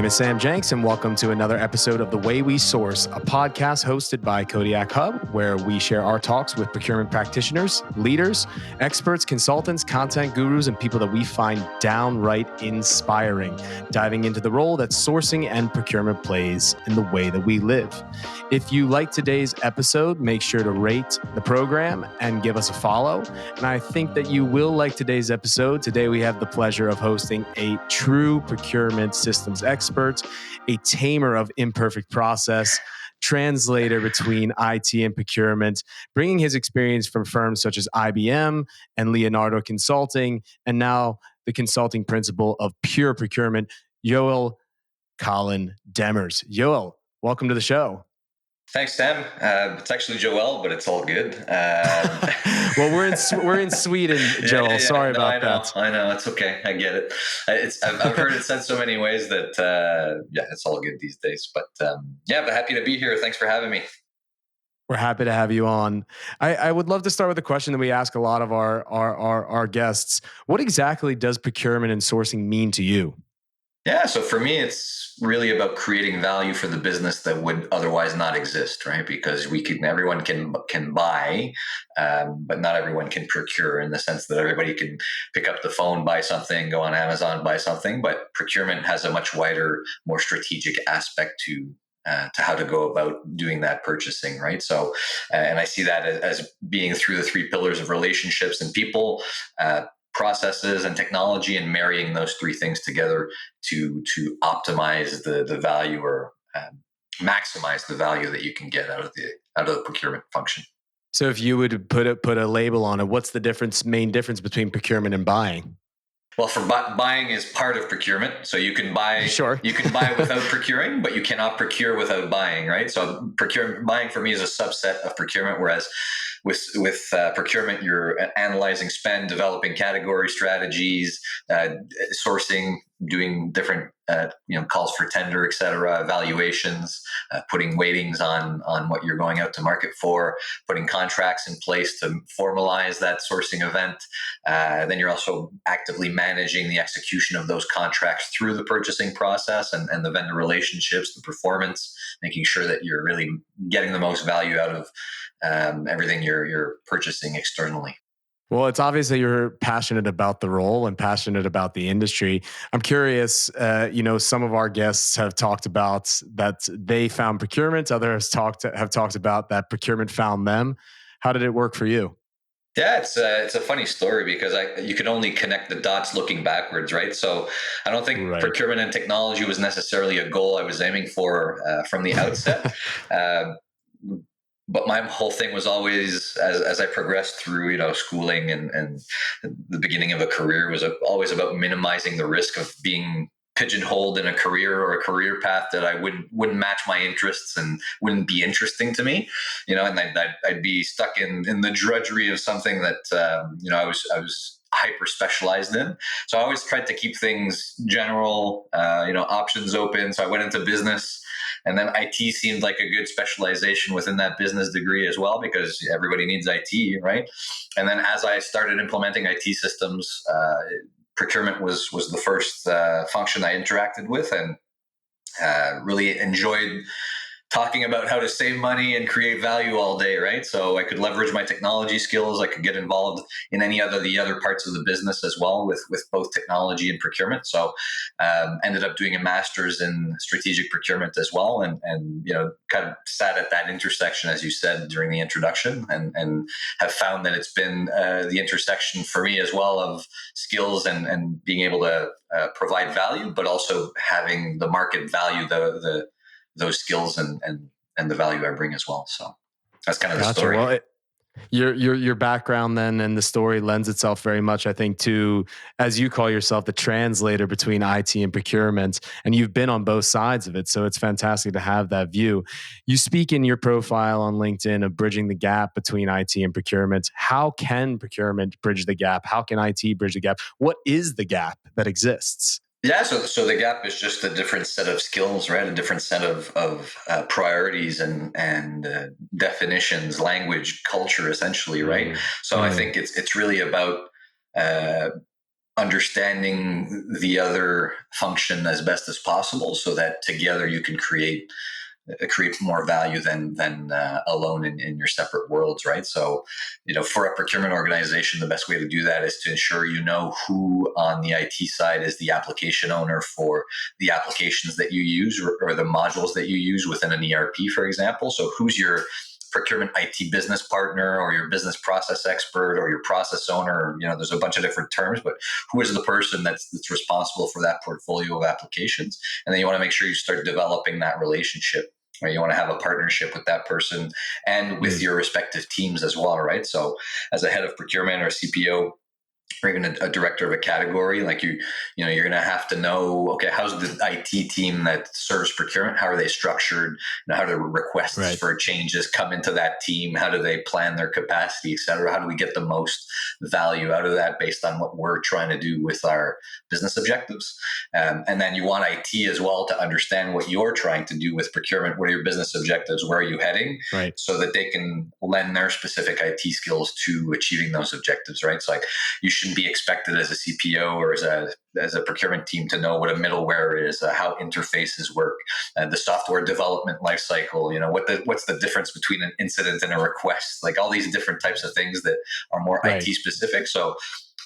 name is Sam Jenks, and welcome to another episode of The Way We Source, a podcast hosted by Kodiak Hub, where we share our talks with procurement practitioners, leaders, experts, consultants, content gurus, and people that we find downright inspiring, diving into the role that sourcing and procurement plays in the way that we live. If you like today's episode, make sure to rate the program and give us a follow. And I think that you will like today's episode. Today, we have the pleasure of hosting a true procurement systems expert, a tamer of imperfect process, translator between IT and procurement, bringing his experience from firms such as IBM and Leonardo Consulting, and now the consulting principal of Pure Procurement, Joël Collin-Demers. Joël, welcome to the show. Thanks, Sam. It's actually Joël, but it's all good. Well, we're in Sweden, Joel. Yeah, Sorry about that. I know. It's okay. I get it. I've heard it said so many ways that it's all good these days. But but happy to be here. Thanks for having me. We're happy to have you on. I would love to start with a question that we ask a lot of our guests. What exactly does procurement and sourcing mean to you? Yeah, so for me, it's really about creating value for the business that would otherwise not exist, right? Because everyone can buy, but not everyone can procure, in the sense that everybody can pick up the phone, buy something, go on Amazon, buy something. But procurement has a much wider, more strategic aspect to how to go about doing that purchasing, right? So, and I see that as being through the three pillars of relationships and people, processes and technology, and marrying those three things together to optimize the value, or maximize the value that you can get out of the procurement function. So if you would put a label on it, what's the main difference between procurement and buying? Well, for buying is part of procurement. So you can buy, sure. You can buy without procuring, but you cannot procure without buying, right? So buying for me is a subset of procurement, whereas with procurement, you're analyzing spend, developing category strategies, sourcing, doing different calls for tender, et cetera, evaluations, putting weightings on what you're going out to market for, putting contracts in place to formalize that sourcing event. Then you're also actively managing the execution of those contracts through the purchasing process and the vendor relationships, the performance, making sure that you're really getting the most value out of everything you're purchasing externally. Well, it's obvious that you're passionate about the role and passionate about the industry. I'm curious, some of our guests have talked about that they found procurement. Others have talked about that procurement found them. How did it work for you? Yeah, it's a funny story, because you can only connect the dots looking backwards, right? So I don't think procurement and technology was necessarily a goal I was aiming for from the outset. But my whole thing was always, as I progressed through, schooling and the beginning of a career, was always about minimizing the risk of being pigeonholed in a career or a career path that I wouldn't match my interests and wouldn't be interesting to me, and I'd be stuck in the drudgery of something that I was hyper specialized in. So I always tried to keep things general, options open. So I went into business. And then IT seemed like a good specialization within that business degree as well, because everybody needs IT, right? And then as I started implementing IT systems, procurement was the first function I interacted with, and really enjoyed talking about how to save money and create value all day, right? So I could leverage my technology skills. I could get involved in the other parts of the business as well, with both technology and procurement. So ended up doing a master's in strategic procurement as well, and kind of sat at that intersection, as you said during the introduction, and have found that it's been the intersection for me as well, of skills and being able to provide value, but also having the market value those skills and the value I bring as well. So that's kind of the story. Well, your background then and the story lends itself very much, I think, to, as you call yourself, the translator between IT and procurement, and you've been on both sides of it. So it's fantastic to have that view. You speak in your profile on LinkedIn of bridging the gap between IT and procurement. How can procurement bridge the gap? How can IT bridge the gap? What is the gap that exists? Yeah, so the gap is just a different set of skills, right? A different set of priorities and definitions, language, culture, essentially, right? So I think it's really about understanding the other function as best as possible so that together you can create more value than alone in your separate worlds, right? So, for a procurement organization, the best way to do that is to ensure you know who on the IT side is the application owner for the applications that you use, or the modules that you use within an ERP, for example. So who's your procurement IT business partner, or your business process expert, or your process owner? There's a bunch of different terms, but who is the person that's responsible for that portfolio of applications? And then you want to make sure you start developing that relationship, right? You want to have a partnership with that person and with your respective teams as well, right? So as a head of procurement or CPO, or even a director of a category, like you're going to have to know, okay, how's the IT team that serves procurement? How are they structured? How do requests for changes come into that team? How do they plan their capacity, et cetera? How do we get the most value out of that based on what we're trying to do with our business objectives? And then you want IT as well to understand what you're trying to do with procurement. What are your business objectives? Where are you heading? Right. So that they can lend their specific IT skills to achieving those objectives, right? So you shouldn't be expected as a CPO or as a procurement team to know what a middleware is, how interfaces work, the software development lifecycle. What's the difference between an incident and a request? Like all these different types of things that are more IT specific. So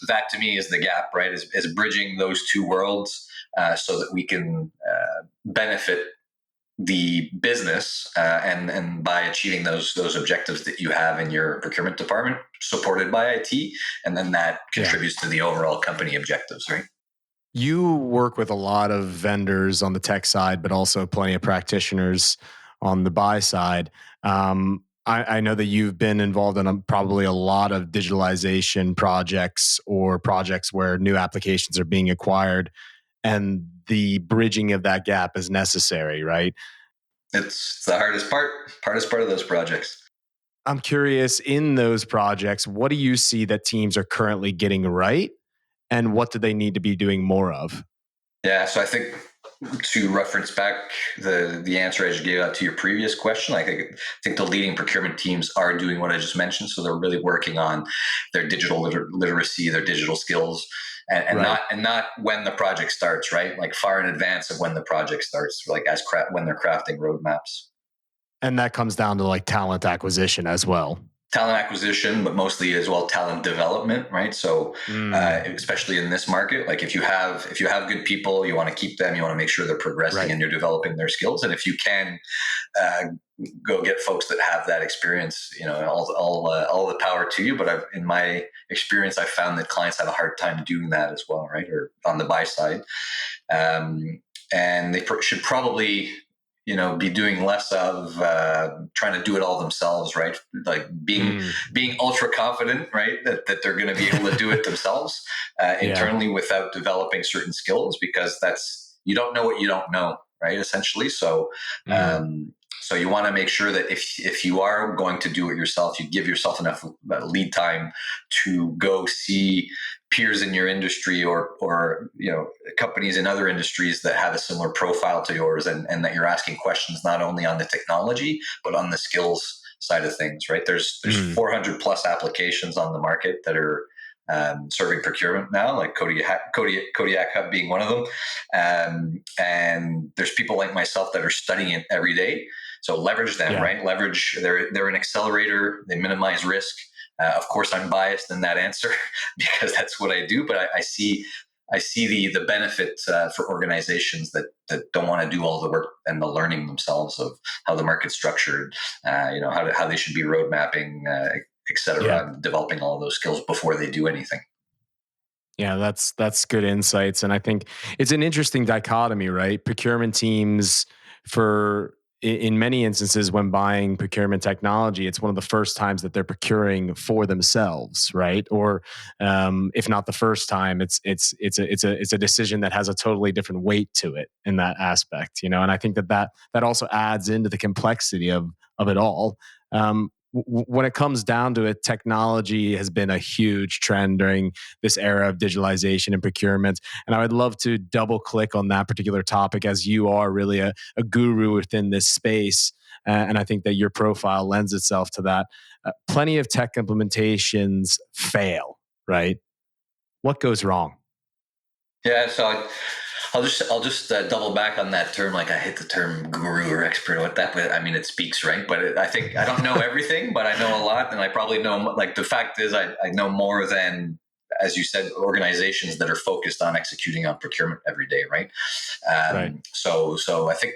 that to me is the gap, right? Is bridging those two worlds so that we can benefit the business and by achieving those objectives that you have in your procurement department, supported by IT, and then that contributes to the overall company objectives, right? You work with a lot of vendors on the tech side, but also plenty of practitioners on the buy side. I know that you've been involved in probably a lot of digitalization projects, or projects where new applications are being acquired, and the bridging of that gap is necessary, right? It's the hardest part of those projects. I'm curious, in those projects, what do you see that teams are currently getting right, and what do they need to be doing more of? Yeah, so I think, to reference back the answer I just gave out to your previous question, I think the leading procurement teams are doing what I just mentioned. So they're really working on their digital literacy, their digital skills, and not when the project starts, right? Like far in advance of when the project starts, like when they're crafting roadmaps. And that comes down to like talent acquisition as well. Talent acquisition, but mostly as well talent development, right? So especially in this market, like if you have good people, you want to keep them, you want to make sure they're progressing and you're developing their skills. And if you can go get folks that have that experience, all the power to you. But in my experience, I've found that clients have a hard time doing that as well, right? Or on the buy side, and they should probably be doing less of trying to do it all themselves, right? Like being ultra confident, right? That they're going to be able to do it themselves internally without developing certain skills, because you don't know what you don't know, right? Essentially. So, so you want to make sure that if you are going to do it yourself, you give yourself enough lead time to go see peers in your industry, or companies in other industries that have a similar profile to yours, and that you're asking questions not only on the technology but on the skills side of things, right? There's 400 plus applications on the market that are serving procurement now, like Kodiak Hub being one of them, and there's people like myself that are studying it every day. So leverage them, right? They're an accelerator. They minimize risk. Of course, I'm biased in that answer because that's what I do. But I see the benefit for organizations that don't want to do all the work and the learning themselves of how the market's structured, how they should be road mapping, et cetera, and developing all of those skills before they do anything. Yeah, that's good insights. And I think it's an interesting dichotomy, right? Procurement teams, in many instances, when buying procurement technology, it's one of the first times that they're procuring for themselves, right? Or if not the first time, it's a decision that has a totally different weight to it in that aspect, And I think that also adds into the complexity of it all. When it comes down to it, technology has been a huge trend during this era of digitalization and procurement. And I would love to double click on that particular topic, as you are really a guru within this space. And I think that your profile lends itself to that. Plenty of tech implementations fail, right? What goes wrong? Yeah, so I'll just double back on that term. Like I hate the term guru or expert with that, but I mean it speaks, right? But I think I don't know everything, but I know a lot, and I probably know, like, the fact is I know more than, as you said, organizations that are focused on executing on procurement every day, right? Right. So I think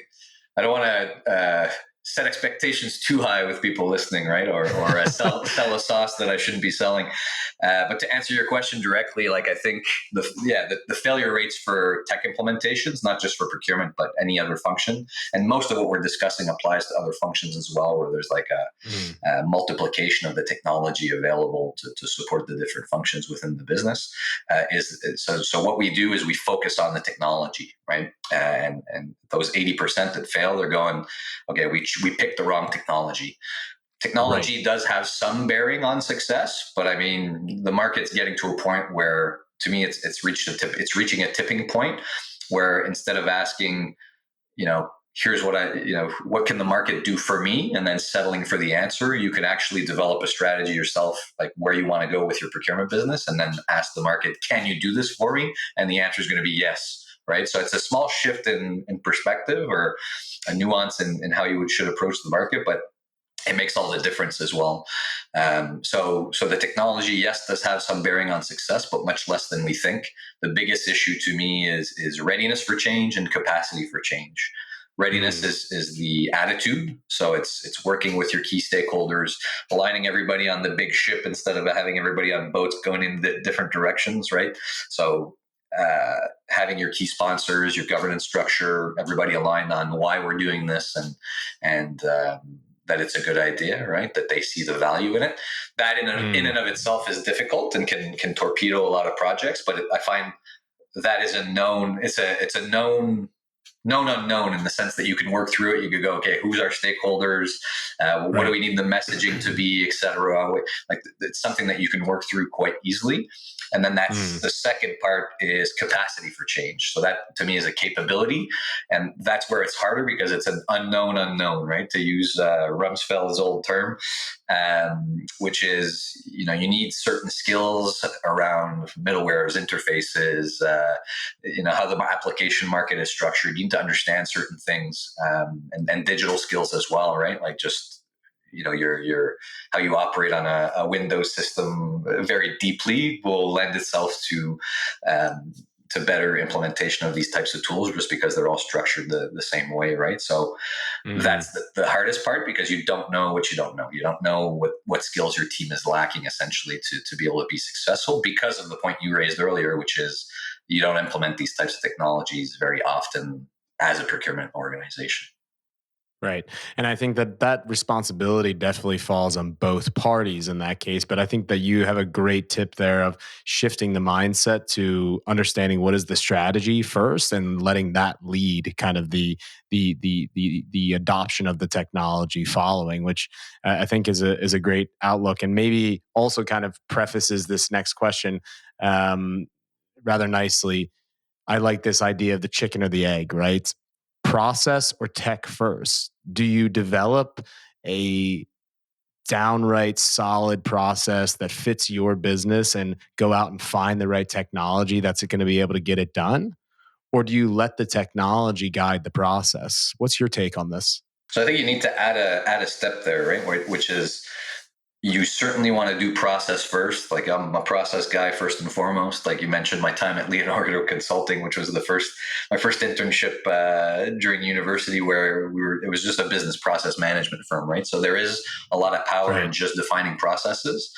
I don't want to set expectations too high with people listening, right? Or sell a sauce that I shouldn't be selling. But to answer your question directly, like I think the failure rates for tech implementations, not just for procurement, but any other function, and most of what we're discussing applies to other functions as well, where there's like Mm. a multiplication of the technology available to support the different functions within the business. So what we do is we focus on the technology, right? And those 80% that fail, they're going, okay, we picked the wrong technology. Right. Technology does have some bearing on success, but I mean, the market's getting to a point where, to me, it's reaching a tipping point where, instead of asking, here's what can the market do for me, and then settling for the answer, you can actually develop a strategy yourself, like where you want to go with your procurement business, and then ask the market, can you do this for me? And the answer is going to be yes, right? So it's a small shift in perspective, or a nuance in how you should approach the market, but it makes all the difference as well. So the technology, yes, does have some bearing on success, but much less than we think. The biggest issue to me is readiness for change and capacity for change. Readiness Mm. is the attitude. So it's working with your key stakeholders, aligning everybody on the big ship instead of having everybody on boats going in different directions, right? So having your key sponsors, your governance structure, everybody aligned on why we're doing this, and that it's a good idea, right? That they see the value in it. That in Mm. and of itself is difficult and can torpedo a lot of projects. But I find that is a known. It's a known unknown, in the sense that you can work through it. You could go, okay, who's our stakeholders? What do Right. we need the messaging to be, et cetera? Like, it's something that you can work through quite easily. And then that's Mm. the second part, is capacity for change. So that, to me, is a capability, and that's where it's harder, because it's an unknown, right? To use Rumsfeld's old term, which is, you need certain skills around middlewares, interfaces, how the application market is structured. You need to understand certain things, and digital skills as well, right? Like, just your how you operate on a Windows system very deeply will lend itself um, to better implementation of these types of tools, just because they're all structured the same way, right? So Mm. that's the hardest part, because you don't know what you don't know. You don't know what skills your team is lacking, essentially, to be able to be successful, because of the point you raised earlier, which is, you don't implement these types of technologies very often as a procurement organization. Right. And I think that that responsibility definitely falls on both parties in that case. But I think that you have a great tip there of shifting the mindset to understanding what is the strategy first and letting that lead kind of the adoption of the technology following, which I think is a great outlook, and maybe also kind of prefaces this next question um, rather nicely. I like this idea of the chicken or the egg, right? Process or tech first? Do you develop a downright solid process that fits your business and go out and find the right technology that's going to be able to get it done? Or do you let the technology guide the process? What's your take on this? So I think you need to add a step there, right? Which is, you certainly want to do process first. Like, I'm a process guy first and foremost. Like you mentioned, my time at Leonardo Consulting, which was my first internship during university, where it was just a business process management firm, right? So there is a lot of power in Right. just defining processes.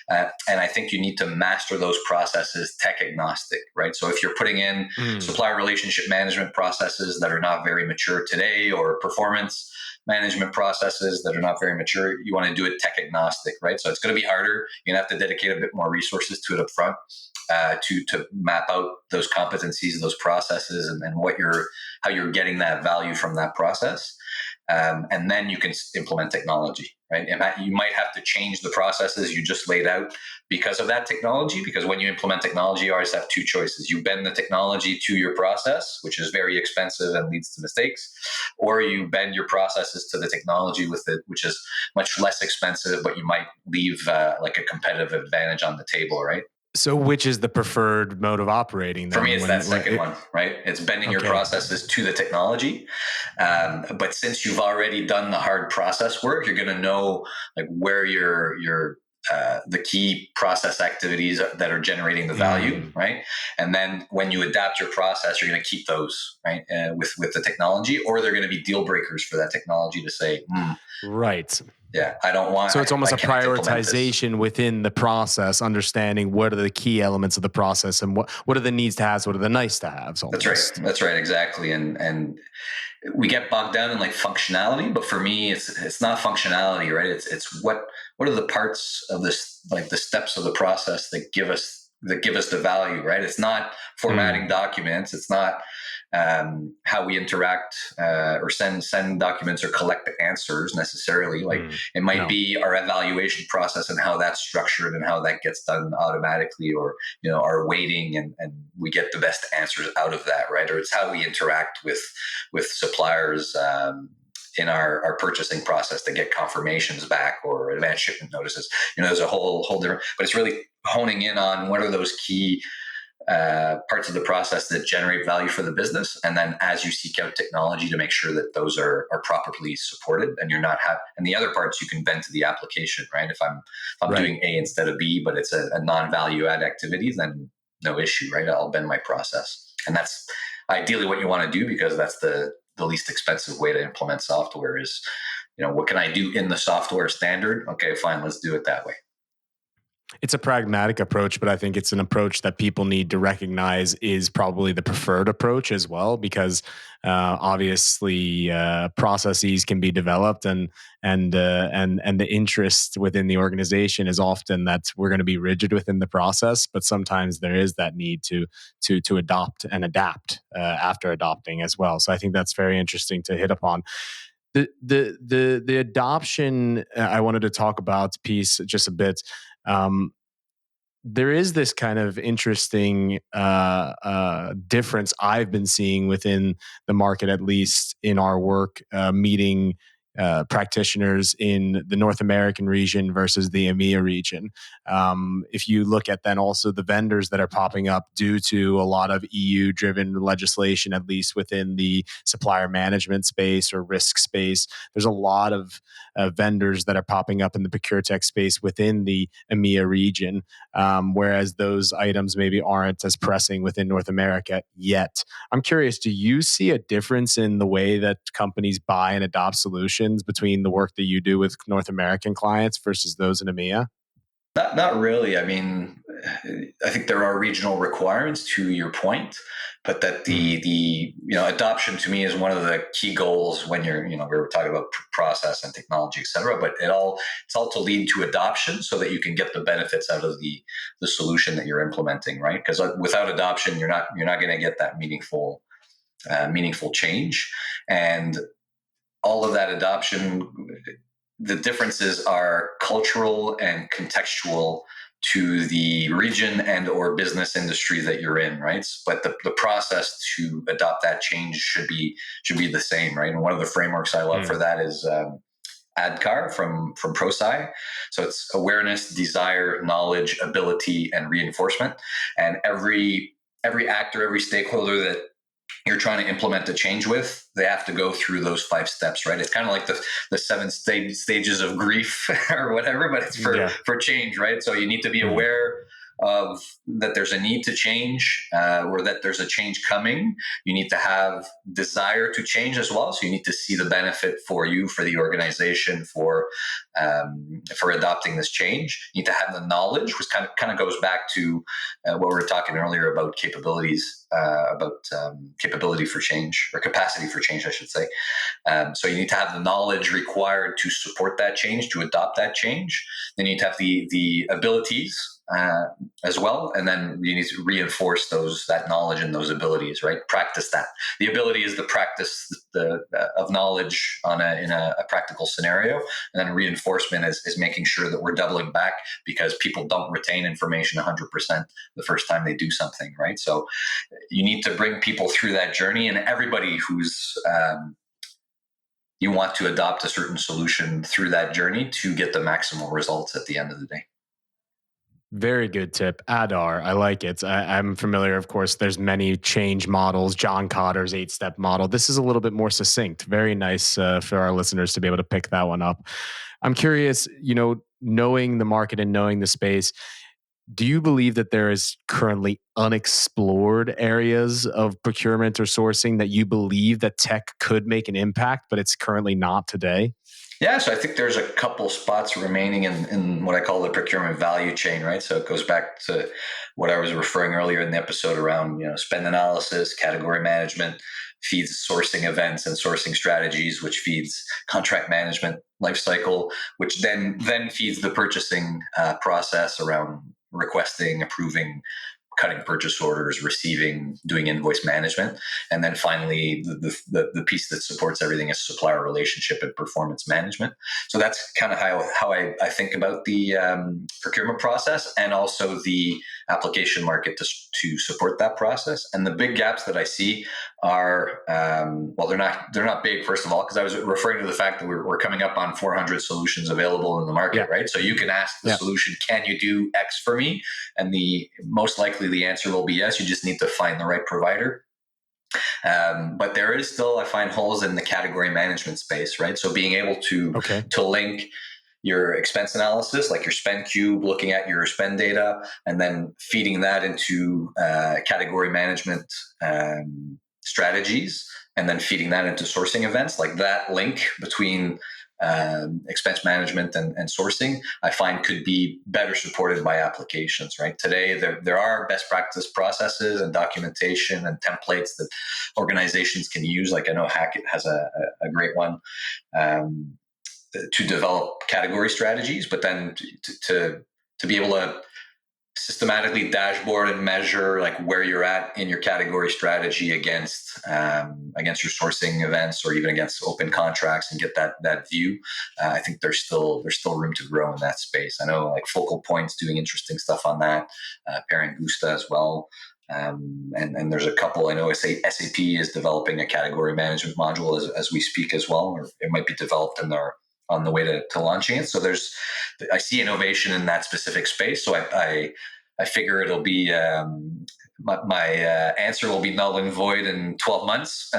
And I think you need to master those processes tech agnostic, right? So if you're putting in Mm. supplier relationship management processes that are not very mature today, or performance management processes that are not very mature, you want to do it tech agnostic, right? So it's going to be harder. You're going to have to dedicate a bit more resources to it up front, to map out those competencies, those processes, and how you're getting that value from that process. And then you can implement technology, right? And you might have to change the processes you just laid out because of that technology. Because when you implement technology, you always have two choices: you bend the technology to your process, which is very expensive and leads to mistakes, or you bend your processes to the technology with it, which is much less expensive, but you might leave like a competitive advantage on the table, right? So which is the preferred mode of operating For me, then? it's that second It, one, right? It's bending your okay. processes to the technology. But since you've already done the hard process work, you're going to know like where your the key process activities that are generating the value, Mm, right? And then when you adapt your process, you're going to keep those, right, with the technology, or they're going to be deal breakers for that technology to say, right. yeah, I don't want, So it's almost I a can't implement this. prioritization within the process, understanding what are the key elements of the process and what are the needs to haves, what are the nice to haves That's right. almost. That's right. Exactly. And we get bogged down in like functionality, but for me, it's not functionality, right? It's what are the parts of this, like the steps of the process that give us the value, right? It's not formatting Mm, documents. It's not how we interact or send documents or collect answers necessarily. Like it might no. be our evaluation process and how that's structured and how that gets done automatically, or our weighting, and we get the best answers out of that, right? Or it's how we interact with suppliers. In our purchasing process to get confirmations back or advanced shipment notices. There's a whole different, but it's really honing in on what are those key parts of the process that generate value for the business, and then as you seek out technology to make sure that those are properly supported, and you're not and the other parts you can bend to the application, right? If I'm Right. doing A instead of B, but it's a non-value add activity, then no issue, right? I'll bend my process, and that's ideally what you want to do, because that's the least expensive way to implement software. Is what can I do in the software standard? Okay, fine, let's do it that way. It's a pragmatic approach, but I think it's an approach that people need to recognize is probably the preferred approach as well, because obviously processes can be developed, and the interest within the organization is often that we're going to be rigid within the process, but sometimes there is that need to adopt and adapt after adopting as well. So I think that's very interesting to hit upon. The adoption I wanted to talk about piece just a bit. Um, there is this kind of interesting difference I've been seeing within the market, at least in our work, meeting practitioners in the North American region versus the EMEA region. If you look at then also the vendors that are popping up due to a lot of EU driven legislation, at least within the supplier management space or risk space, there's a lot of vendors that are popping up in the Procure Tech space within the EMEA region, whereas those items maybe aren't as pressing within North America yet. I'm curious, do you see a difference in the way that companies buy and adopt solutions between the work that you do with North American clients versus those in EMEA? Not really. I mean, I think there are regional requirements to your point, but that Mm, the adoption to me is one of the key goals when you're we were talking about process and technology, et cetera. But it's all to lead to adoption so that you can get the benefits out of the solution that you're implementing, right? Because without adoption, you're not going to get that meaningful change, and all of that adoption, the differences are cultural and contextual to the region and or business industry that you're in, right? But the process to adopt that change should be the same, right? And one of the frameworks I love for mm, that is ADKAR from ProSci. So it's awareness, desire, knowledge, ability, and reinforcement. And every actor, every stakeholder that you're trying to implement a change with, they have to go through those 5 steps, right? It's kind of like the stages of grief or whatever, but it's for yeah. change, right? So you need to be Mm, aware of that there's a need to change, or that there's a change coming. You need to have desire to change as well. So you need to see the benefit for you, for the organization, for adopting this change. You need to have the knowledge, which kind of goes back to what we were talking earlier about capabilities, about capability for change, or capacity for change, I should say. So you need to have the knowledge required to support that change, to adopt that change. Then you need to have the abilities as well, and then you need to reinforce that knowledge and those abilities, right? Practice that. The ability is the practice of knowledge in a practical scenario, and then reinforcement is making sure that we're doubling back, because people don't retain information 100% the first time they do something, right? So you need to bring people through that journey, and everybody who's you want to adopt a certain solution through that journey to get the maximal results at the end of the day. Very good tip. ADAR. I like it. I'm familiar, of course. There's many change models. John Cotter's 8-step model. This is a little bit more succinct. Very nice for our listeners to be able to pick that one up. I'm curious, knowing the market and knowing the space, do you believe that there is currently unexplored areas of procurement or sourcing that you believe that tech could make an impact, but it's currently not today? Yeah, so I think there's a couple spots remaining in what I call the procurement value chain, right? So it goes back to what I was referring earlier in the episode around, spend analysis, category management, feeds sourcing events and sourcing strategies, which feeds contract management lifecycle, which then feeds the purchasing process around requesting, approving, cutting purchase orders, receiving, doing invoice management. And then finally, the piece that supports everything is supplier relationship and performance management. So that's kind of how I think about the procurement process and also the application market to support that process. And the big gaps that I see are, they're not big, first of all, because I was referring to the fact that we're coming up on 400 solutions available in the market, right? So you can ask the solution, can you do X for me? And the most likely the answer will be yes. You just need to find the right provider. But there is still, I find, holes in the category management space, right? So being able to link your expense analysis, like your spend cube, looking at your spend data, and then feeding that into category management strategies, and then feeding that into sourcing events, like that link between expense management and sourcing, I find could be better supported by applications, right? Today, there are best practice processes and documentation and templates that organizations can use. Like I know Hackett has a great one to develop category strategies, but then to be able to systematically dashboard and measure like where you're at in your category strategy against your sourcing events or even against open contracts and get that view. I think there's still room to grow in that space. I know like Focal Point's doing interesting stuff on that, Parangusta as well. And there's a couple. I know SAP is developing a category management module as we speak as well, or it might be developed on the way to launching it. So I see innovation in that specific space. So I figure it'll be my answer will be null and void in 12 months.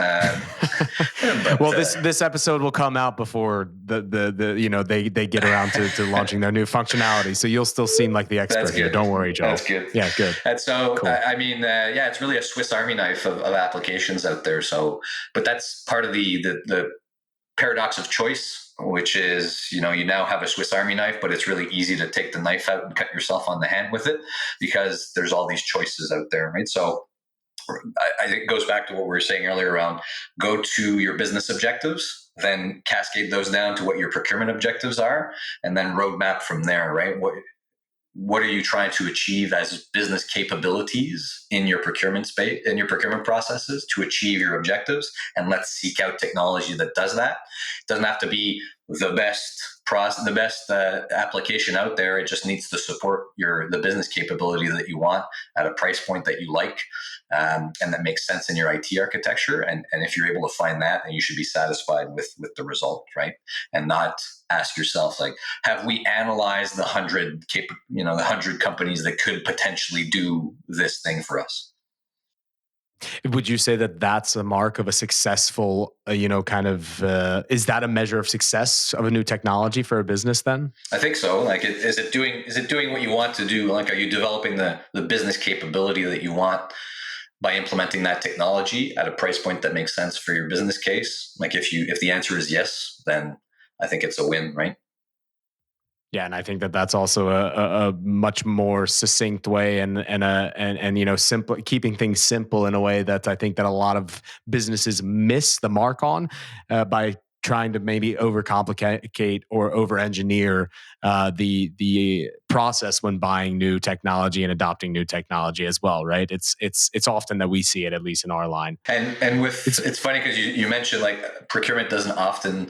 Well, this episode will come out before they get around to launching their new functionality. So you'll still seem like the expert here. Don't worry, Joe. That's good. Yeah, good. And so cool. It's really a Swiss Army knife of applications out there. So, but that's part of the paradox of choice, which is, you now have a Swiss Army knife, but it's really easy to take the knife out and cut yourself on the hand with it because there's all these choices out there, right? So I think it goes back to what we were saying earlier around go to your business objectives, then cascade those down to what your procurement objectives are, and then roadmap from there, right? What are you trying to achieve as business capabilities in your procurement space, in your procurement processes to achieve your objectives? And let's seek out technology that does that. It doesn't have to be the best application out there. It just needs to support the business capability that you want at a price point that you like, and that makes sense in your IT architecture. And if you're able to find that, then you should be satisfied with the result, right? And not ask yourself, like, have we analyzed the 100 companies that could potentially do this thing for us? Would you say that that's a mark of a successful, is that a measure of success of a new technology for a business then? I think so. Like, is it doing what you want to do? Like, are you developing the business capability that you want by implementing that technology at a price point that makes sense for your business case? Like, if the answer is yes, then I think it's a win, right? Yeah, and I think that that's also a much more succinct way and simple, keeping things simple in a way that I think that a lot of businesses miss the mark on by trying to maybe overcomplicate or over-engineer the process when buying new technology and adopting new technology as well, right? It's often that we see it, at least in our line. And it's funny because you mentioned like procurement doesn't often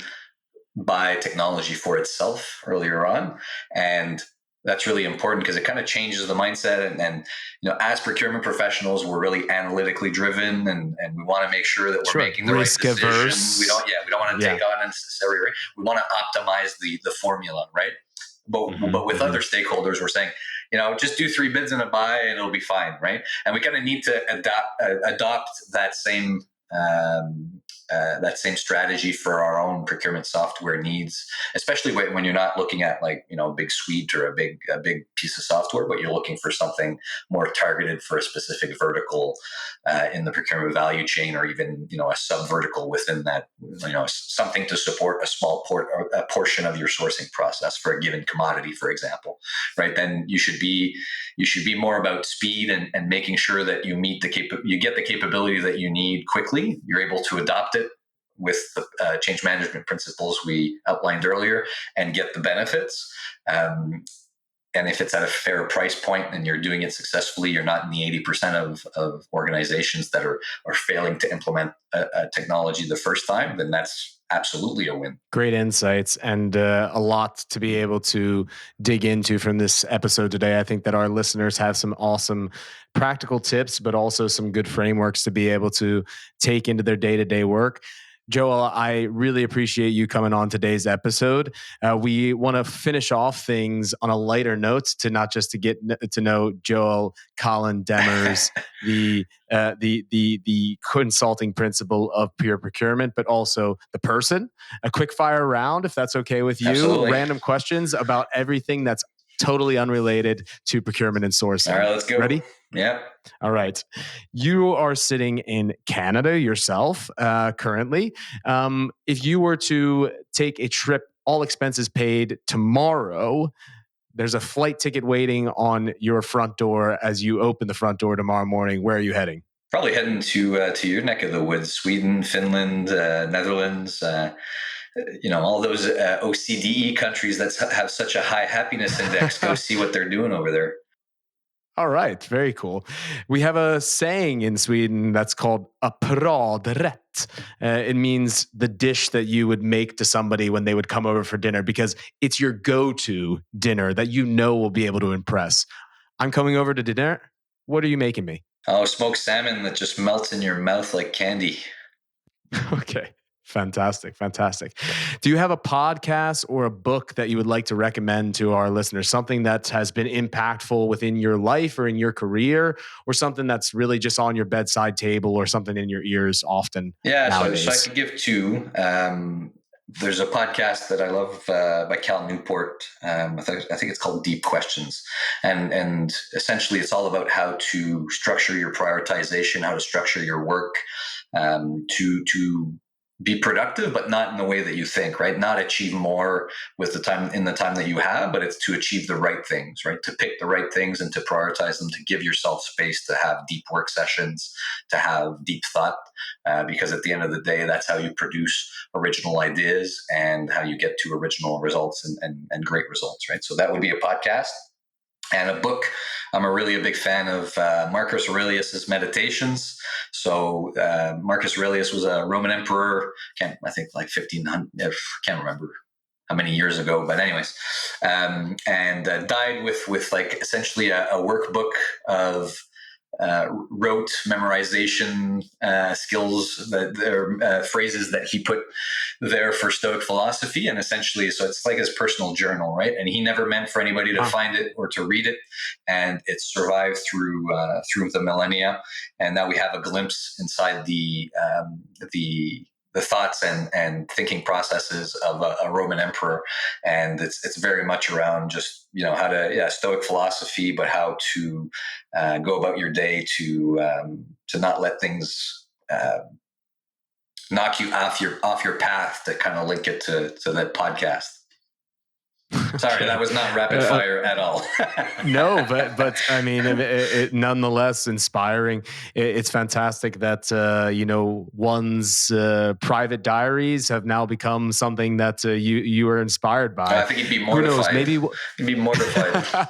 buy technology for itself earlier on, and that's really important because it kind of changes the mindset. And as procurement professionals, we're really analytically driven, and we want to make sure that we're making the risk right decision. Averse. We don't want to take on unnecessary risk. We want to optimize the formula, right? But with other stakeholders, we're saying, just do 3 bids and a buy and it'll be fine, right? And we kind of need to adopt that same strategy for our own procurement software needs, especially when you're not looking at like a big suite or a big piece of software, but you're looking for something more targeted for a specific vertical in the procurement value chain, or even a sub vertical within that, something to support a small a portion of your sourcing process for a given commodity, for example, right? Then you should be more about speed and making sure that you get the capability that you need quickly. You're able to adopt it with the change management principles we outlined earlier and get the benefits. And if it's at a fair price point and you're doing it successfully, you're not in the 80% of organizations that are failing to implement a technology the first time, then that's absolutely a win. Great insights, and a lot to be able to dig into from this episode today. I think that our listeners have some awesome practical tips, but also some good frameworks to be able to take into their day-to-day work. Joel, I really appreciate you coming on today's episode. We want to finish off things on a lighter note, to not just to get to know Joel Collin-Demers, the consulting principal of pure procurement, but also the person. A quick fire round, if that's okay with you. Absolutely. Random questions about everything that's totally unrelated to procurement and sourcing. All right, let's go. Ready? Yeah. All right. You are sitting in Canada yourself currently. If you were to take a trip, all expenses paid, tomorrow, there's a flight ticket waiting on your front door as you open the front door tomorrow morning. Where are you heading? Probably heading to your neck of the woods, Sweden, Finland, Netherlands, all those OCDE countries that have such a high happiness index. Go see what they're doing over there. All right, very cool. We have a saying in Sweden that's called a paradrätt. It means the dish that you would make to somebody when they would come over for dinner, because it's your go-to dinner that will be able to impress. I'm coming over to dinner. What are you making me? Oh, smoked salmon that just melts in your mouth like candy. Okay. Fantastic. Do you have a podcast or a book that you would like to recommend to our listeners? Something that has been impactful within your life or in your career, or something that's really just on your bedside table, or something in your ears often? Yeah, so I could give two. There's a podcast that I love by Cal Newport. I think it's called Deep Questions, and essentially it's all about how to structure your prioritization, how to structure your work, to be productive, but not in the way that you think, right? Not achieve more with the time that you have, but it's to achieve the right things, right? To pick the right things and to prioritize them, to give yourself space to have deep work sessions, to have deep thought, because at the end of the day, that's how you produce original ideas and how you get to original results and great results, right? So that would be a podcast. And a book, I'm really a big fan of Marcus Aurelius's Meditations. So Marcus Aurelius was a Roman emperor, I think like 1500, can't remember how many years ago, but anyways, and died with like essentially a workbook of rote memorization skills, that there phrases that he put there for Stoic philosophy, and essentially, so it's like his personal journal, right? And he never meant for anybody to find it or to read it, and it survived through the millennia, and now we have a glimpse inside the thoughts and thinking processes of a Roman emperor, and it's very much around just how to Stoic philosophy, but how to go about your day to not let things knock you off your path, to kind of link it to that podcast. Sorry, okay. That was not rapid fire at all. No, but I mean, it nonetheless inspiring. It's fantastic that one's private diaries have now become something that you are inspired by. I think you'd be mortified. Who knows? Maybe you'd be mortified.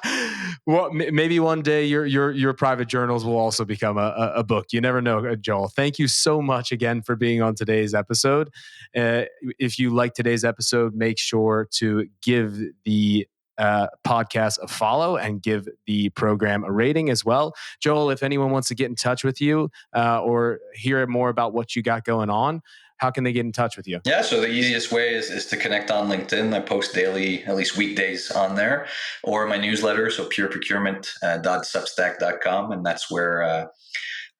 Well, maybe one day your private journals will also become a book. You never know, Joel. Thank you so much again for being on today's episode. If you like today's episode, make sure to give the podcast a follow and give the program a rating as well. Joel, if anyone wants to get in touch with you or hear more about what you got going on, how can they get in touch with you? Yeah, so the easiest way is to connect on LinkedIn. I post daily, at least weekdays on there, or my newsletter, so pureprocurement.substack.com, and that's where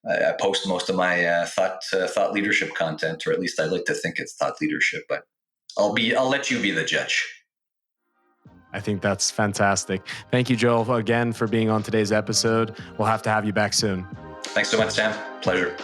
I post most of my thought leadership content, or at least I like to think it's thought leadership, but I'll let you be the judge. I think that's fantastic. Thank you, Joel, again for being on today's episode. We'll have to have you back soon. Thanks so much, Sam. Pleasure.